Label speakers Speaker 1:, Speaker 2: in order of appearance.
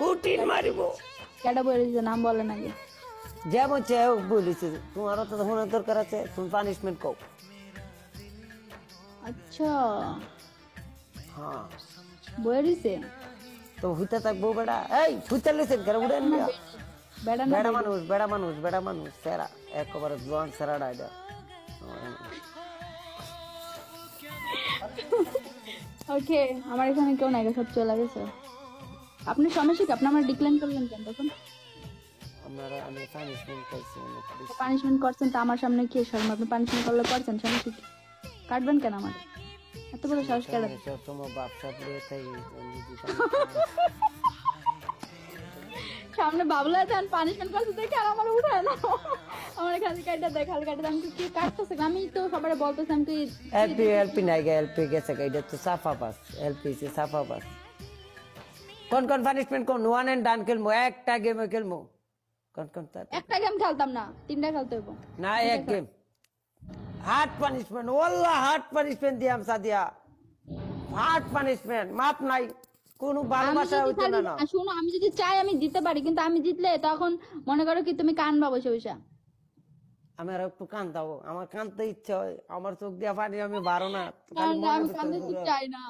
Speaker 1: কুটিন মারিব
Speaker 2: কেটা বলে দিছে নাম বলে নাকি
Speaker 1: যেমন চে বলিছে তোমারও তো শোনার দরকার আছে তুমি পানিশমেন্ট কও
Speaker 2: আচ্ছা
Speaker 1: হ্যাঁ
Speaker 2: বলে দিছে
Speaker 1: তো হুইতে থাকবো বেড়া এই হুইতে লেছেন কেন উড়েন না
Speaker 2: বেড়া না
Speaker 1: বেড়া মানুষ সেরা একেবারে জোয়ান সেরাটা এটা
Speaker 2: ওকে আমার এখানে কেউ নাই সব চলে গেছে আপনি সমস্যা কি আপনি আমার ডিক্লাইন করলেন কেন তখন
Speaker 1: আপনারা আমি পানিশমেন্ট পাইছি অনেক বেশি।
Speaker 2: পানিশমেন্ট করছেন তো আমার সামনে কি শর্ম আপনি পানিশমেন্ট করলে করছেন সমস্যা কি কাটবেন কেন আমার এত বড় সাহস কেন
Speaker 1: আমি সবসময় বাপসা দিয়ে থাকি আমি যদি
Speaker 2: সামনে বাবলা দেন পানিশমেন্ট করছে দেখে আর আমার উঠায় না আমার এখানে কাটা দেখ খালি কাটা আমি কি কাটতেছে আমি তো সবারে বলতেছি আমি কি
Speaker 1: এলপি নাই গে এলপি গেছে এটা তো সাফা পাস এলপি সে সাফা পাস কোন কোন পানিশমেন্ট কোন ওয়ান এন্ড ডান খেলমু একটা গেমে খেলমু কোন কোন তা
Speaker 2: একটা গেম খেলতাম না তিনটা খেলতে হইব
Speaker 1: না এক গেম হার্ড পানিশমেন্ট ওয়াল্লাহ হার্ড পানিশমেন্ট দিয়াম সাদিয়া হার্ড পানিশমেন্ট মাপ নাই কোন ভালোবাসা হইতো না না
Speaker 2: শুনো আমি যদি চাই আমি জিততে পারি কিন্তু আমি জিতলে তখন মনে করো কি তুমি কানবা বসে বসে
Speaker 1: আমার একটু কান্দাও আমার কানতে ইচ্ছা হয় আমার চোখ দিয়া পানি আমি বারো না খালি
Speaker 2: আমি
Speaker 1: মনে
Speaker 2: কানতে চাই না